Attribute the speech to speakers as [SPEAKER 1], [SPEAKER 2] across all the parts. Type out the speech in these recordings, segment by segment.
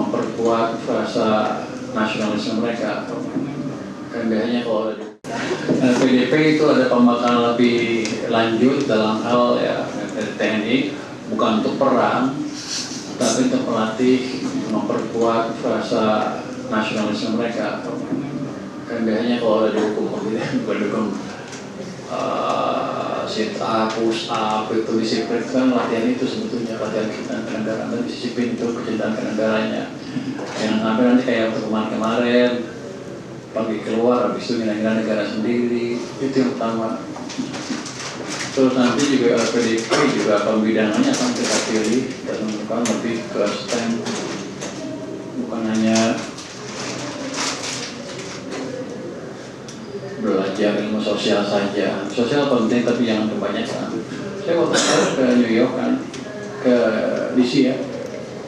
[SPEAKER 1] memperkuat rasa nasionalisme mereka. Kan biasanya kalau PDP itu ada pembakaran lebih lanjut dalam hal ya dari TNI, bukan untuk perang, tapi untuk melatih memperkuat rasa nasionalisme mereka. Kan biasanya kalau ada dihukum bukan dukung sit up, push up, itu disiplin kan latihan itu sebetulnya latihan kecintaan kenegaraan dan disiplin itu kecintaan kenegaranya. Yang sampai nanti kayak waktu kemarin pagi keluar habis itu nilai-nilai negara sendiri itu yang utama. Terus nanti juga PDP juga pembidangannya akan kita pilih dan bukan lebih ke STEM, bukan hanya belajar ilmu sosial saja. Sosial penting tapi jangan kebanyakan. Saya waktu itu ke New York kan, ke DC ya,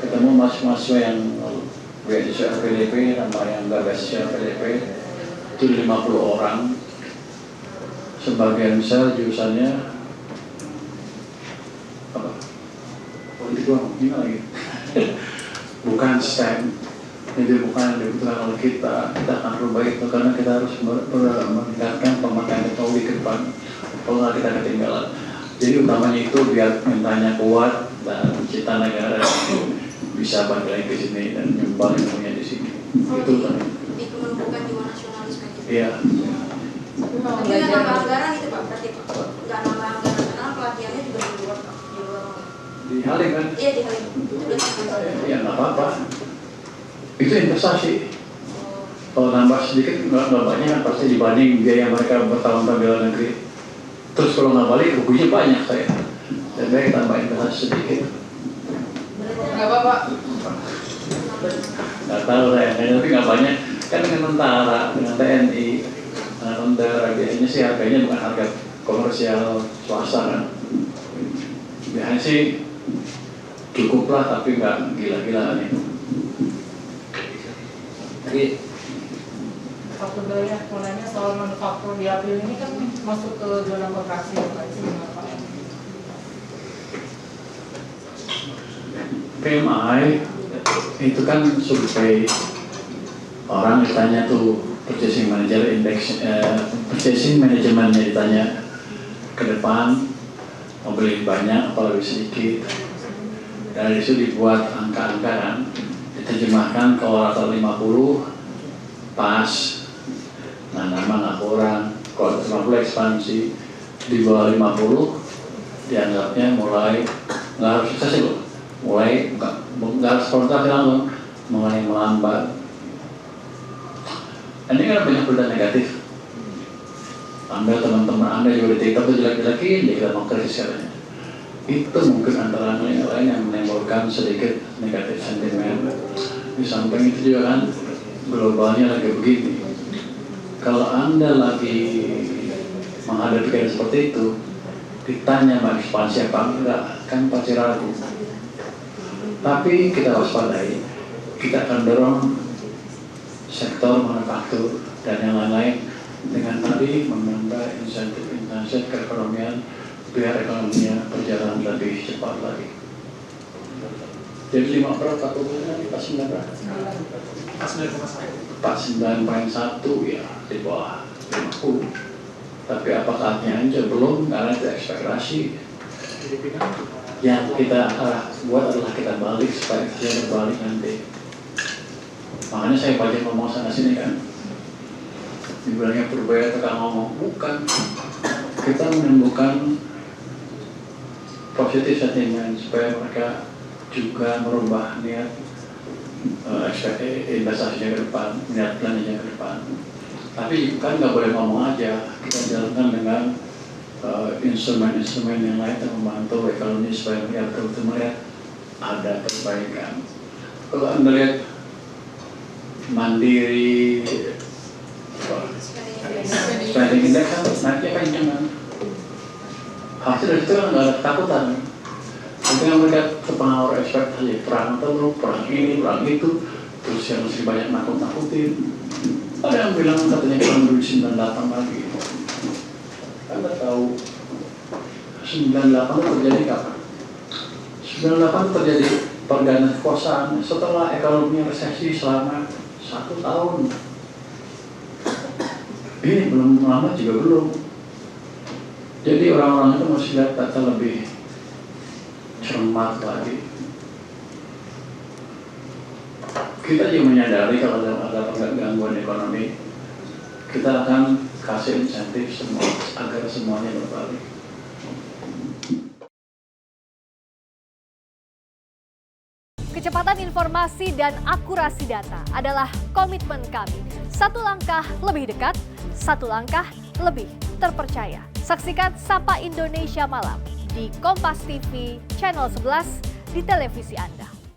[SPEAKER 1] ketemu mahasiswa yang beasiswa PDP sama yang nggak beasiswa PDP itu 50 orang. Sebagian besar jurusannya apa? Politik doang, gimana lagi? Bukan STEM. Jadi bukan yang dibutuhkan oleh kita akan rubah itu karena kita harus meningkatkan pemakaian teknologi ke depan. Kalau nggak kita ketinggalan. Jadi utamanya itu biar mentalnya kuat dan cita negara bisa balik lagi ke sini dan nyumbang ilmunya di sini. Itu kan.
[SPEAKER 2] Itu menumbuhkan jiwa nasionalisme.
[SPEAKER 1] Iya.
[SPEAKER 2] Tapi nggak nambah anggaran itu Pak, berarti Pak nggak nambah anggaran karena pelatihannya juga di luar Pak.
[SPEAKER 1] Di Halim kan?
[SPEAKER 2] Iya di Halim. Itu berarti.
[SPEAKER 1] Ya nggak apa-apa. Itu investasi. Kalau nambah sedikit nggak banyak kan pasti dibanding biaya mereka bertahun-tahun di luar negeri. Terus kalau nggak balik ruginya banyak saya. Dan baik tambah investasi sedikit.
[SPEAKER 3] Nggak apa-apa.
[SPEAKER 1] Nggak tahu saya, tapi nggak banyak. Kan dengan tentara, dengan TNI, dengan tentara biasanya sih harganya bukan harga komersial swasta kan. Biasanya sih cukup lah tapi nggak gila-gilaan itu. Jadi
[SPEAKER 3] Waktu saya mau nanya soal manufaktur di April ini kan masuk ke zona koperasi ya Pak, itu gimana Pak?
[SPEAKER 1] PMI itu kan survei orang ditanya tuh purchasing manager index, purchasing manajemennya ditanya ke depan mau beli banyak atau lebih sedikit. Dari situ dibuat angka-angka kan, diterjemahkan ke rata 50 pas, nah nama nggak kurang. Kalau 50 ekspansi, di bawah 50 dianggapnya mulai nggak harus sukses loh, mulai nggak harus kontak langsung, mulai melambat. Ini kan banyak berita negatif. Anda teman-teman Anda juga di TikTok tuh jelek-jelekin, jadi kita mau krisis katanya. Itu mungkin antara yang lain yang menimbulkan sedikit negatif sentimen. Di samping itu juga kan globalnya lagi begini. Kalau Anda lagi menghadapi keadaan seperti itu, ditanya mau ekspansi apa enggak, kan pasti ragu. Tapi kita waspadai, kita akan dorong sektor manufaktur dan yang lain-lain dengan tadi menambah insentif keekonomian biar ekonominya berjalan lebih cepat lagi. Jadi 5 berapa turunnya pas 9 berapa? Pas 9,1 ya di bawah 50. Tapi apa saatnya aja belum karena itu ekspektasi. Yang kita buat adalah kita balik supaya kita berbalik nanti. Makanya saya banyak ngomong sana sini kan. Dibilangnya berbahaya tukang ngomong, bukan. Kita menimbulkan positif sentimen supaya mereka juga merubah niat investasinya ke depan, niat belanjanya ke depan. Tapi kan nggak boleh ngomong aja, kita jalankan dengan instrumen-instrumen yang lain yang membantu ekonomi supaya mereka betul-betul melihat ada perbaikan. Kalau Anda lihat Mandiri spending index kan naiknya kencang. Hasil dari itu kan nggak ada ketakutan. Mungkin yang mereka terpengaruh ekspektasi perang atau perang ini, perang itu, terus yang masih banyak nakut-nakutin. Ada yang bilang katanya tahun 98 lagi. Anda tahu 98 itu terjadi kapan? 98 terjadi pergantian kekuasaan setelah ekonomi resesi selama 1 tahun. Ini belum lama juga belum. Jadi orang-orang itu mesti lihat data lebih cermat lagi. Kita juga menyadari kalau ada gangguan ekonomi, kita akan kasih insentif semua agar semuanya berbalik.
[SPEAKER 4] Kecepatan informasi dan akurasi data adalah komitmen kami. Satu langkah lebih dekat, satu langkah lebih terpercaya. Saksikan Sapa Indonesia Malam di Kompas TV Channel 11 di televisi Anda.